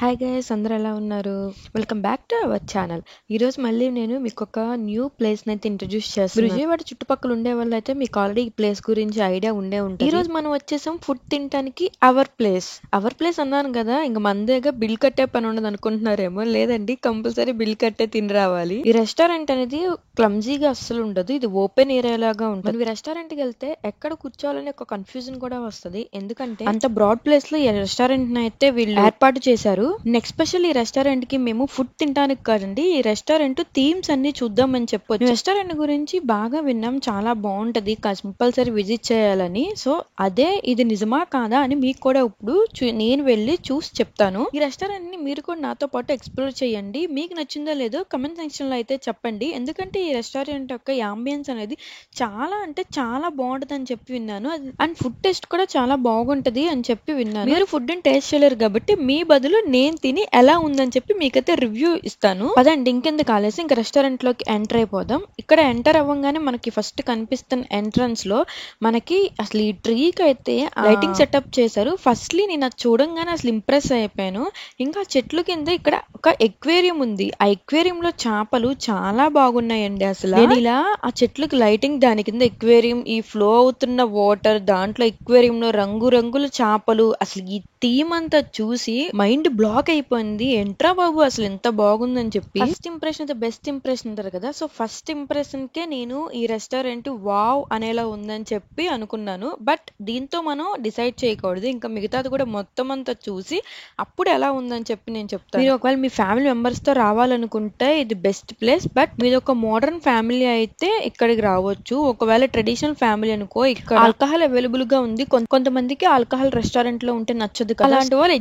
Hi guys, అందరూ ఎలా ఉన్నారు? Welcome back to our channel. ఈరోజు మళ్ళీ నేను మీకు ఒక న్యూ ప్లేస్ని అయితే ఇంట్రడ్యూస్ చేస్తున్నాను. విజయవాడ చుట్టుపక్కల ఉండే వాళ్ళు అయితే మీకు ఆల్రెడీ ఈ ప్లేస్ గురించి ఐడియా ఉండే ఉంటుంది. ఈరోజు మనం వచ్చేసాం ఫుడ్ తినడానికి అవర్ ప్లేస్ అన్నాను కదా, ఇంకా మందేగా బిల్ కట్టే పని ఉండదు అనుకుంటున్నారేమో. లేదండి, కంపల్సరీ బిల్ కట్టే తిని రావాలి. ఈ రెస్టారెంట్ అనేది క్లమ్జీగా అస్సలు ఉండదు, ఇది ఓపెన్ ఏరియా లాగా ఉంటుంది. ఈ రెస్టారెంట్ కి వెళ్తే ఎక్కడ కూర్చోవాలని ఒక కన్ఫ్యూజన్ కూడా వస్తుంది, ఎందుకంటే అంత బ్రాడ్ ప్లేస్ లో ఈ రెస్టారెంట్ ని అయితే వీళ్ళు ఏర్పాటు చేశారు. నెక్స్ట్ స్పెషల్ ఈ రెస్టారెంట్ కి మేము ఫుడ్ తినడానికి కాదండి, ఈ రెస్టారెంట్ థీమ్స్ అన్ని చూద్దామని చెప్పొచ్చు. రెస్టారెంట్ గురించి బాగా విన్నాం, చాలా బాగుంటది, కంపల్సరీ విజిట్ చేయాలని. సో అదే ఇది నిజమా కాదా అని మీకు కూడా ఇప్పుడు నేను వెళ్ళి చూసి చెప్తాను. ఈ రెస్టారెంట్ ని మీరు కూడా నాతో పాటు ఎక్స్ప్లోర్ చేయండి. మీకు నచ్చిందో లేదో కమెంట్ సెక్షన్ లో అయితే చెప్పండి, ఎందుకంటే ఈ రెస్టారెంట్ యొక్క యాంబియన్స్ అనేది చాలా అంటే చాలా బాగుంటది అని చెప్పి విన్నాను. అండ్ ఫుడ్ టేస్ట్ కూడా చాలా బాగుంటది అని చెప్పి విన్నాను. మీరు ఫుడ్ ని టేస్ట్ చేయలేరు కాబట్టి మీ బదులు నేను తిని ఎలా ఉందని చెప్పి మీకైతే రివ్యూ ఇస్తాను. పదండి, ఇంకెందుకు ఆలస్యం, ఇంకా రెస్టారెంట్ లోకి ఎంటర్ అయిపోదాం. ఇక్కడ ఎంటర్ అవ్వగానే మనకి ఫస్ట్ కనిపిస్తున్న ఎంట్రన్స్ లో మనకి అసలు ఈ ట్రీకి అయితే లైటింగ్ సెటప్ చేశారు. ఫస్ట్లీ నేను అది చూడంగానే అసలు ఇంప్రెస్ అయిపోయాను. ఇంకా చెట్లు కింద ఇక్కడ ఒక ఎక్వేరియం ఉంది, ఆ ఎక్వేరియం లో చేపలు చాలా బాగున్నాయండి. అసలు నేను ఇలా ఆ చెట్లకు లైటింగ్, దాని కింద ఎక్వేరియం, ఈ ఫ్లో అవుతున్న వాటర్, దాంట్లో ఎక్వేరియం లో రంగురంగుల చేపలు, అసలు ఈ థీమ్ అంతా చూసి మైండ్ బ్లాక్ అయిపోయింది. ఎంట్రా బాబు, అసలు ఎంత బాగుందని చెప్పి. ఫస్ట్ ఇంప్రెషన్ బెస్ట్ ఇంప్రెషన్ అంటారు కదా, సో ఫస్ట్ ఇంప్రెషన్ కే నేను ఈ రెస్టారెంట్ వావ్ అనేలా ఉందని చెప్పి అనుకున్నాను. బట్ దీంతో మనం డిసైడ్ చేయకూడదు, ఇంకా మిగతాది కూడా మొత్తం అంతా చూసి అప్పుడు ఎలా ఉందని చెప్పి నేను చెప్తాను. మీరు ఒకవేళ మీ ఫ్యామిలీ మెంబర్స్ తో రావాలనుకుంటే ఇది బెస్ట్ ప్లేస్, బట్ మీది ఒక మోడర్న్ ఫ్యామిలీ అయితే ఇక్కడికి రావచ్చు. ఒకవేళ ట్రెడిషనల్ ఫ్యామిలీ అనుకో, ఇక్కడ ఆల్కహాల్ అవైలబుల్ గా ఉంది. కొంతమందికి ఆల్కహాల్ రెస్టారెంట్ లో ఉంటే నచ్చదు కదా, అలాంటి వాళ్ళు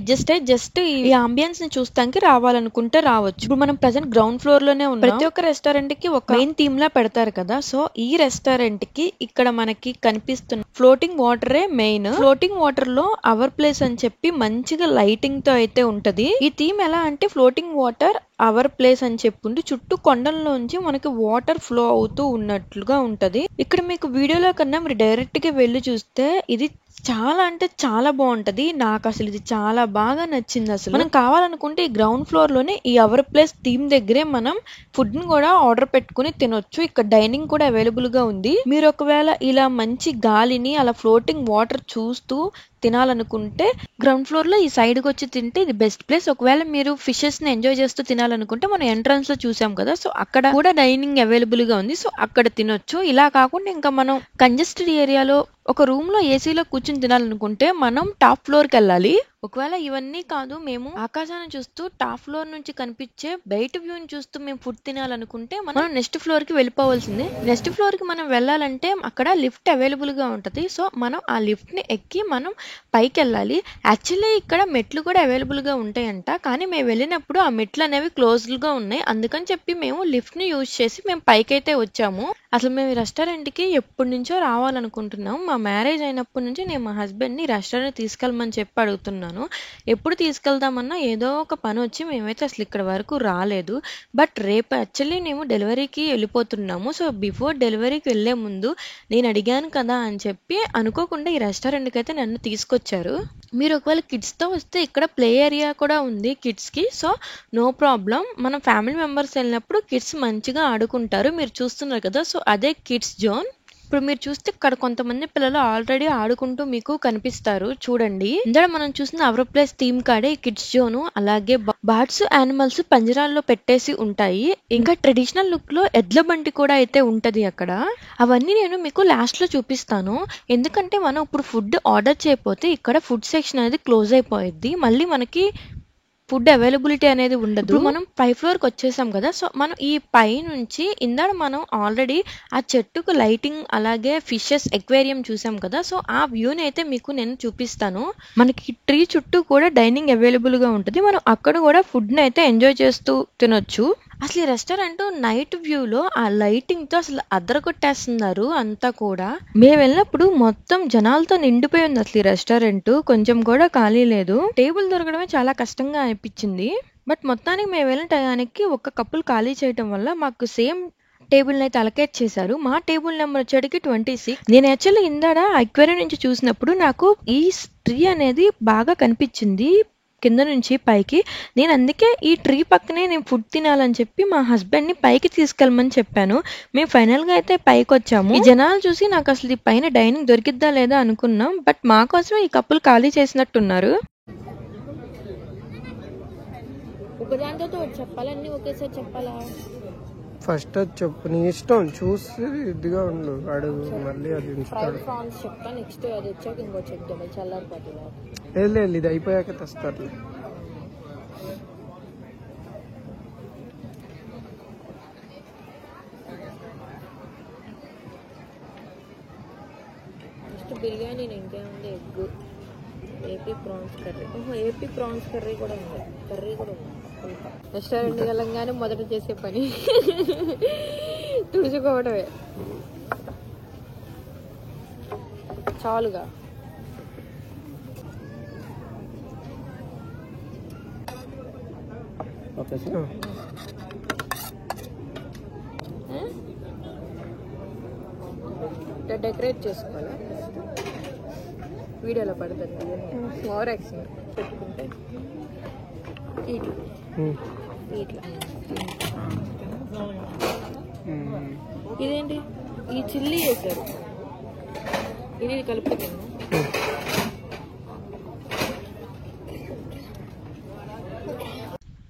జస్ట్ ఈ అంబియన్స్ ని చూస్తానికి రావాలనుకుంటే రావచ్చు. ఇప్పుడు మనం ప్రెసెంట్ గ్రౌండ్ ఫ్లోర్ లోనే ఉన్నాం. ప్రతి ఒక్క రెస్టారెంట్ కి ఒక మెయిన్ థీమ్ లా పెడతారు కదా, సో ఈ రెస్టారెంట్ కి ఇక్కడ మనకి కనిపిస్తున్న ఫ్లోటింగ్ వాటరే మెయిన్. ఫ్లోటింగ్ వాటర్ లో అవర్ ప్లేస్ అని చెప్పి మంచిగా లైటింగ్ తో అయితే ఉంటది. ఈ థీమ్ ఎలా అంటే ఫ్లోటింగ్ వాటర్ అవర్ ప్లేస్ అని చెప్పుండి చుట్టూ కొండల్లోంచి మనకి వాటర్ ఫ్లో అవుతూ ఉన్నట్లుగా ఉంటది. ఇక్కడ మీకు వీడియోలో కన్నా మీరు డైరెక్ట్ గా వెళ్ళి చూస్తే ఇది చాలా అంటే చాలా బాగుంటది. నాకు అసలు ఇది చాలా బాగా నచ్చింది. అసలు మనం కావాలనుకుంటే ఈ గ్రౌండ్ ఫ్లోర్ లోనే ఈ అవర్ ప్లేస్ థీమ్ దగ్గరే మనం ఫుడ్ ని కూడా ఆర్డర్ పెట్టుకుని తినొచ్చు. ఇక్కడ డైనింగ్ కూడా అవైలబుల్ గా ఉంది. మీరు ఒకవేళ ఇలా మంచి గాలిని అలా ఫ్లోటింగ్ వాటర్ చూస్తూ తినాలనుకుంటే గ్రౌండ్ ఫ్లోర్ లో ఈ సైడ్ కి వచ్చి తింటే ఇది బెస్ట్ ప్లేస్. ఒకవేళ మీరు ఫిషెస్ ని ఎంజాయ్ చేస్తూ తినాలనుకుంటే మనం ఎంట్రన్స్ లో చూసాం కదా, సో అక్కడ కూడా డైనింగ్ అవైలబుల్ గా ఉంది, సో అక్కడ తినొచ్చు. ఇలా కాకుండా ఇంకా మనం కంజెస్టెడ్ ఏరియాలో ఒక రూమ్ లో ఏసీలో కూర్చుని తినాలనుకుంటే మనం టాప్ ఫ్లోర్ కి వెళ్ళాలి. ఒకవేళ ఇవన్నీ కాదు, మేము ఆకాశాన్ని చూస్తూ టాప్ ఫ్లోర్ నుంచి కనిపించే బయట వ్యూని చూస్తూ మేము ఫుడ్ తినాలనుకుంటే మనం నెక్స్ట్ ఫ్లోర్ కి వెళ్ళిపోవాల్సిందే. నెక్స్ట్ ఫ్లోర్ కి మనం వెళ్ళాలంటే అక్కడ లిఫ్ట్ అవైలబుల్ గా ఉంటది, సో మనం ఆ లిఫ్ట్ ని ఎక్కి మనం పైకి వెళ్ళాలి. యాక్చువల్లీ ఇక్కడ మెట్లు కూడా అవైలబుల్ గా ఉంటాయంట, కానీ మేము వెళ్ళినప్పుడు ఆ మెట్లు అనేవి క్లోజ్డ్ గా ఉన్నాయి, అందుకని చెప్పి మేము లిఫ్ట్ ని యూజ్ చేసి మేము పైకి అయితే వచ్చాము. అసలు మేము ఈ రెస్టారెంట్ కి ఎప్పటి నుంచో రావాలనుకుంటున్నాం. మా మ్యారేజ్ అయినప్పటి నుంచి నేను మా హస్బెండ్ ని రెస్టారెంట్ తీసుకెళ్ళమని చెప్పి అడుగుతున్నాను. ఎప్పుడు తీసుకెళ్దామన్నా ఏదో ఒక పని వచ్చి మేమైతే అసలు ఇక్కడ వరకు రాలేదు. బట్ రేపు యాక్చువల్లీ మేము డెలివరీకి వెళ్ళిపోతున్నాము, సో బిఫోర్ డెలివరీకి వెళ్లే ముందు నేను అడిగాను కదా అని చెప్పి అనుకోకుండా ఈ రెస్టారెంట్కి అయితే నన్ను తీసుకొచ్చారు. మీరు ఒకవేళ కిడ్స్ తో వస్తే ఇక్కడ ప్లే ఏరియా కూడా ఉంది కిడ్స్ కి, సో నో ప్రాబ్లం. మనం ఫ్యామిలీ మెంబర్స్ వెళ్ళినప్పుడు కిడ్స్ మంచిగా ఆడుకుంటారు. మీరు చూస్తున్నారు కదా, సో అదే కిడ్స్ జోన్. ఇప్పుడు మీరు చూస్తే ఇక్కడ కొంతమంది పిల్లలు ఆల్రెడీ ఆడుకుంటూ మీకు కనిపిస్తారు, చూడండి. ఇందులో మనం చూసిన అవర్ ప్లేస్ థీమ్ కాడే కిడ్స్ జోన్. అలాగే బర్డ్స్, యానిమల్స్ పంజరాల్లో పెట్టేసి ఉంటాయి. ఇంకా ట్రెడిషనల్ లుక్ లో ఎడ్ల బండి కూడా అయితే ఉంటది అక్కడ. అవన్నీ నేను మీకు లాస్ట్ లో చూపిస్తాను, ఎందుకంటే మనం ఇప్పుడు ఫుడ్ ఆర్డర్ చేయకపోతే ఇక్కడ ఫుడ్ సెక్షన్ అనేది క్లోజ్ అయిపోయింది, మళ్ళీ మనకి ఫుడ్ అవైలబిలిటీ అనేది ఉండదు. మనం 5th ఫ్లోర్ కి వచ్చేసాం కదా, సో మనం ఈ పై నుంచి ఇందాక మనం ఆల్రెడీ ఆ చెట్టుకు లైటింగ్ అలాగే ఫిషెస్ ఎక్వేరియం చూసాం కదా, సో ఆ వ్యూని అయితే మీకు నేను చూపిస్తాను. మనకి ట్రీ చుట్టూ కూడా డైనింగ్ అవైలబుల్ గా ఉంటుంది, మనం అక్కడ కూడా ఫుడ్ ని అయితే ఎంజాయ్ చేస్తూ తినొచ్చు. అసలు ఈ రెస్టారెంట్ నైట్ వ్యూ లో ఆ లైటింగ్ తో అసలు అదరగొట్టేస్తున్నారు అంతా కూడా. మేము వెళ్ళినప్పుడు మొత్తం జనాలతో నిండిపోయి ఉంది అసలు ఈ రెస్టారెంట్, కొంచెం కూడా ఖాళీ లేదు. టేబుల్ దొరకడమే చాలా కష్టంగా అనిపించింది. బట్ మొత్తానికి మేము వెళ్ళిన టయానికి ఒక కపుల్ ఖాళీ చేయటం వల్ల మాకు సేమ్ టేబుల్ అయితే అలకేట్ చేశారు. మా టేబుల్ నెంబర్ వచ్చేటికి 26. నేను యాక్చువల్లీ ఇందాడ అక్వేరియం నుంచి చూసినప్పుడు నాకు ఈ ట్రీ అనేది బాగా కనిపించింది. కింద నుంచి పైకి. నేను అందుకే ఈ ట్రీ పక్కనే నేను ఫుడ్ తినాలని చెప్పి మా హస్బెండ్ని పైకి తీసుకెళ్ళమని చెప్పాను. మేము ఫైనల్గా అయితే పైకి వచ్చాము. ఈ జనాలు చూసి నాకు అసలు ఈ పైన డైనింగ్ దొరికిద్దా లేదా అనుకున్నాం. బట్ మా కోసం ఈ కప్పులు ఖాళీ చేసినట్టున్నారు. ఒకదాంతో చెప్పాలన్నీ ఒకేసారి చెప్పాలా? ఫస్ట్ అది చెప్పు, నీ ఇష్టం. చూసి ఇదిగా ఉండు, అడుగు మళ్ళీ అది ఫ్రైడ్ ప్రాన్స్ చెప్తా. నెక్స్ట్ అది వచ్చాక ఇంకో చెప్తాం, చల్లారిపోతుంది. లేదు ఇది అయిపోయాక తెస్తారు. నెక్స్ట్ బిర్యానీ ఇంకేముంది, egg, AP prawns curry. AP prawns curry కూడా ఉంది. రెస్టారెంట్ వెళ్ళంగానే మొదట చేసే పని తుడుచుకోవడమే. చాలుగా. డెకరేట్ చేసుకోవాలా? వీడియోలో పడుతుంది ఓవర్ యాక్షన్ పెట్టుకుంటే. ఇట్లా ఇదేంటి, ఈ చిల్లీ వేసారు, ఇది కలుపుతాను.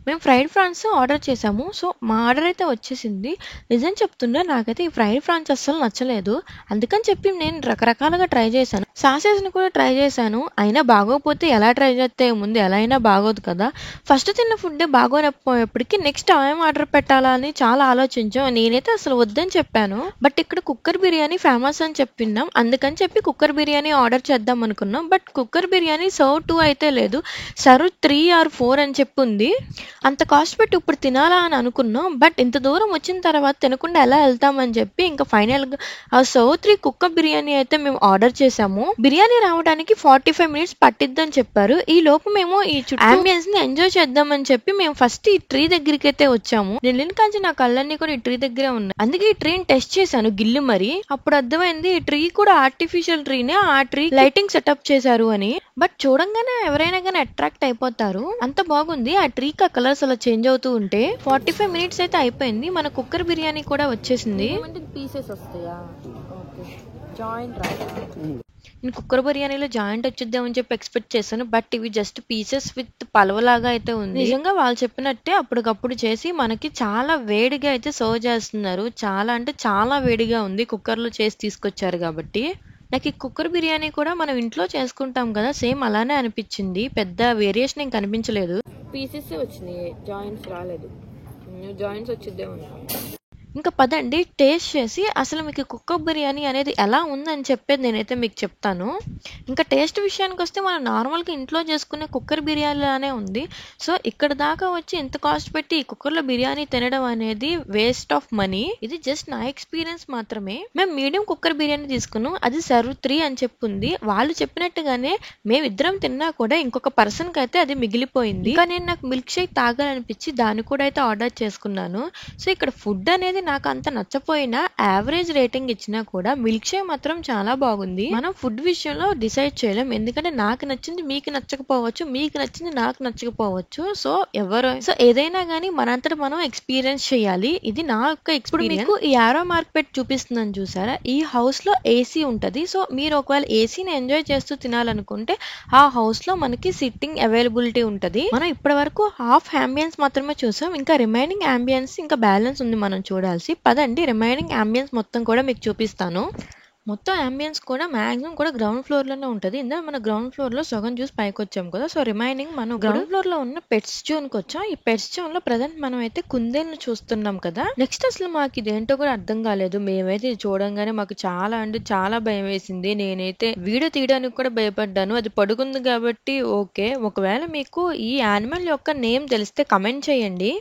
మేము ఫ్రైడ్ ప్రాన్స్ ఆర్డర్ చేసాము. సో మా ఆర్డర్ అయితే వచ్చేసింది. నిజం చెప్తున్నా, నాకైతే ఈ ఫ్రైడ్ ప్రాన్స్ అస్సలు నచ్చలేదు. అందుకని చెప్పి నేను రకరకాలుగా ట్రై చేశాను. సాసెస్ని కూడా ట్రై చేశాను. అయినా బాగోకపోతే ఎలా ట్రై చేస్తే ముందు ఎలా అయినా బాగోదు కదా. ఫస్ట్ తిన్న ఫుడ్డే బాగోనప్పటికీ నెక్స్ట్ ఏం ఆర్డర్ పెట్టాలా అని చాలా ఆలోచించాం. నేనైతే అసలు వద్దని చెప్పాను. బట్ ఇక్కడ కుక్కర్ బిర్యానీ ఫేమస్ అని చెప్పినాం. అందుకని చెప్పి కుక్కర్ బిర్యానీ ఆర్డర్ చేద్దాం అనుకున్నాం. బట్ కుక్కర్ బిర్యానీ సర్వ్ 2 అయితే లేదు, సర్వ్ 3 or 4 అని చెప్పి ఉంది. అంత కాస్ట్ పెట్టి ఇప్పుడు తినాలా అని అనుకున్నాం. బట్ ఇంత దూరం వచ్చిన తర్వాత తినకుండా ఎలా వెళ్తామని చెప్పి ఇంకా ఫైనల్గా ఆ సర్వ్ 3 కుక్కర్ బిర్యానీ అయితే మేము ఆర్డర్ చేసాము. బిర్యానీ రావడానికి 45 minutes పట్టిద్దని చెప్పారు. ఈ లోపు మేము ఈ అంబియన్స్ ని ఎంజాయ్ చేద్దామని చెప్పి మేము ఫస్ట్ ఈ ట్రీ దగ్గరికి అయితే వచ్చాము. నేను కాంచి నా కళ్ళన్నీ కూడా ఈ ట్రీ దగ్గరే ఉన్నాయి. అందుకే ఈ ట్రీని టెస్ట్ చేశాను గిల్లి మరి. అప్పుడు అర్థమైంది ఈ ట్రీ కూడా ఆర్టిఫిషియల్ ట్రీనే, ఆ ట్రీ లైటింగ్ సెటప్ చేశారు అని. బట్ చూడంగానే ఎవరైనా కానీ అట్రాక్ట్ అయిపోతారు, అంత బాగుంది. ఆ ట్రీకి ఆ కలర్స్ అలా చేంజ్ అవుతూ ఉంటే 45 minutes అయితే అయిపోయింది. మన కుక్కర్ బిర్యానీ కూడా వచ్చేసింది. పీసెస్ వస్తాయా? జాయింట్ రాదా? నేను కుక్కర్ బిర్యానీలో జాయింట్ వచ్చిద్దామని చెప్పి ఎక్స్పెక్ట్ చేశాను. బట్ ఇవి జస్ట్ పీసెస్ విత్ పలవలాగా అయితే ఉంది. నిజంగా వాళ్ళు చెప్పినట్టే అప్పటికప్పుడు చేసి మనకి చాలా వేడిగా అయితే సర్వ్ చేస్తున్నారు. చాలా అంటే చాలా వేడిగా ఉంది, కుక్కర్లో చేసి తీసుకొచ్చారు కాబట్టి. నాకు ఈ కుక్కర్ బిర్యానీ కూడా మనం ఇంట్లో చేసుకుంటాం కదా, సేమ్ అలానే అనిపించింది. పెద్ద వేరియేషన్ ఏం కనిపించలేదు. పీసెస్ వచ్చినాయి, జాయింట్స్ రాలేదు. జాయింట్స్ వచ్చిద్దేమో. ఇంకా పదండి టేస్ట్ చేసి అసలు మీకు కుక్కర్ బిర్యానీ అనేది ఎలా ఉందని చెప్పేది నేనైతే మీకు చెప్తాను. ఇంకా టేస్ట్ విషయానికి వస్తే మనం నార్మల్గా ఇంట్లో చేసుకునే కుక్కర్ బిర్యానీలానే ఉంది. సో ఇక్కడ దాకా వచ్చి ఇంత కాస్ట్ పెట్టి ఈ కుక్కర్లో బిర్యానీ తినడం అనేది వేస్ట్ ఆఫ్ మనీ. ఇది జస్ట్ నా ఎక్స్పీరియన్స్ మాత్రమే. మేము మీడియం కుక్కర్ బిర్యానీ తీసుకున్నాం, అది సర్వ్ 3 అని చెప్పుంది. వాళ్ళు చెప్పినట్టుగానే మేమిద్దరం తిన్నా కూడా ఇంకొక పర్సన్కి అయితే అది మిగిలిపోయింది. ఇంకా నేను నాకు మిల్క్ షేక్ తాగాలనిపించి దాన్ని కూడా అయితే ఆర్డర్ చేసుకున్నాను. సో ఇక్కడ ఫుడ్ అనేది నాకు అంత నచ్చపోయినా యావరేజ్ రేటింగ్ ఇచ్చినా కూడా మిల్క్ షేక్ మాత్రం చాలా బాగుంది. మనం ఫుడ్ విషయంలో డిసైడ్ చేయలేం, ఎందుకంటే నాకు నచ్చింది మీకు నచ్చకపోవచ్చు, మీకు నచ్చింది నాకు నచ్చకపోవచ్చు. సో ఏదైనా గానీ మనంతట మనం ఎక్స్పీరియన్స్ చేయాలి. ఇది నా యొక్క ఎక్స్పీరియన్స్. మీకు ఈ యారో మార్క్ పెట్టి చూపిస్తున్నాను చూసారా, ఈ హౌస్ లో ఏసీ ఉంటది. సో మీరు ఒకవేళ ఏసీని ఎంజాయ్ చేస్తూ తినాలనుకుంటే ఆ హౌస్ లో మనకి సిట్టింగ్ అవైలబిలిటీ ఉంటది. మనం ఇప్పటి వరకు హాఫ్ అంబియన్స్ మాత్రమే చూసాం, ఇంకా రిమైనింగ్ అంబియన్స్ ఇంకా బ్యాలెన్స్ ఉంది మనం చూడాల్సి. పదండి రిమైనింగ్ అంబియన్స్ మొత్తం కూడా మీకు చూపిస్తాను. మొత్తం అంబియన్స్ కూడా మాక్సిమం కూడా గ్రౌండ్ ఫ్లోర్ లోనే ఉంటది. ఇందా మన గ్రౌండ్ ఫ్లోర్ లో సగం చూసి పైకి వచ్చాం కదా. సో రిమైనింగ్ మనం గ్రౌండ్ ఫ్లోర్ లో ఉన్న పెట్స్ జోన్ కి వచ్చాం. ఈ పెట్స్ జోన్ లో ప్రజెంట్ మనం అయితే కుందేలను చూస్తున్నాం కదా. నెక్స్ట్ అసలు మాకు ఇదేంటో కూడా అర్థం కాలేదు. మేమైతే ఇది చూడంగానే మాకు చాలా అంటే చాలా భయం వేసింది. నేనైతే వీడియో తీయడానికి కూడా భయపడ్డాను. అది పడుకుంది కాబట్టి ఓకే. ఒకవేళ మీకు ఈ యానిమల్ యొక్క నేమ్ తెలిస్తే కమెంట్ చేయండి.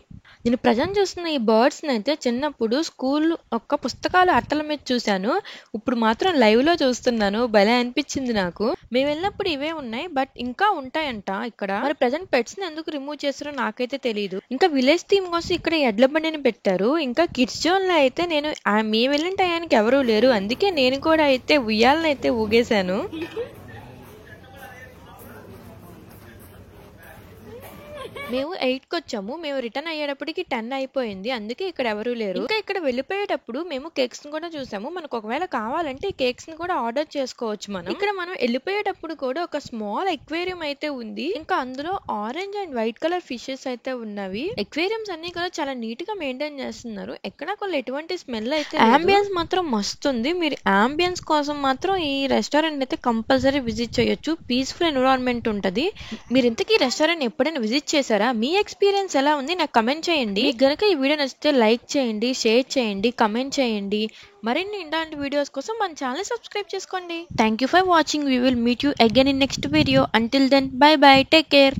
నేను ప్రజెంట్ చూస్తున్న ఈ బర్డ్స్ అయితే చిన్నప్పుడు స్కూల్ యొక్క పుస్తకాలు అట్టల మీద చూశాను, ఇప్పుడు మాత్రం లైవ్ లో చూస్తున్నాను. భలే అనిపించింది నాకు. మేము వెళ్ళినప్పుడు ఇవే ఉన్నాయి, బట్ ఇంకా ఉంటాయంట ఇక్కడ. మరి ప్రజెంట్ పెట్స్ ని ఎందుకు రిమూవ్ చేస్తారో నాకైతే తెలియదు. ఇంకా విలేజ్ థీమ్ కోసం ఇక్కడ ఎడ్ల బండిని పెట్టారు. ఇంకా కిడ్స్ జోన్ లో అయితే మేము వెళ్ళిన టయానికి ఎవరూ లేరు, అందుకే నేను కూడా అయితే ఉయ్యాలనైతే ఊగేశాను. మేము 8కి వచ్చాము. మేము రిటర్న్ అయ్యేటప్పటికి 10 అయిపోయింది. అందుకే ఇక్కడ ఎవరూ లేరు. ఇంకా ఇక్కడ వెళ్ళిపోయేటప్పుడు మేము కేక్స్ ని కూడా చూసాము. మనకు ఒకవేళ కావాలంటే ఈ కేక్స్ ని కూడా ఆర్డర్ చేసుకోవచ్చు మనం. ఇక్కడ మనం వెళ్ళిపోయేటప్పుడు కూడా ఒక స్మాల్ ఎక్వేరియం అయితే ఉంది. ఇంకా అందులో orange and white colour fishes అయితే ఉన్నవి. ఎక్వేరియంస్ అన్ని కూడా చాలా నీట్ గా మెయింటైన్ చేస్తున్నారు. ఎక్కడ కూడా ఎటువంటి స్మెల్ అయితే అంబియన్స్ మాత్రం మస్తు ఉంది. మీరు అంబియన్స్ కోసం మాత్రం ఈ రెస్టారెంట్ అయితే కంపల్సరీ విజిట్ చేయొచ్చు. పీస్ఫుల్ ఎన్విరాన్మెంట్ ఉంటది. మీరు ఇంతకీ రెస్టారెంట్ ఎప్పుడైనా విజిట్ చేశారా? మీ ఎక్స్పీరియన్స్ ఎలా ఉంది నాకు కమెంట్ చేయండి. మీకు గనుక ఈ వీడియో నచ్చితే లైక్ చేయండి, షేర్ చేయండి, కమెంట్ చేయండి. మరిన్ని ఇలాంటి వీడియోస్ కోసం మన ఛానల్ సబ్స్క్రైబ్ చేసుకోండి. Thank you for watching. We will meet you again in next video. Until then, bye bye. Take care.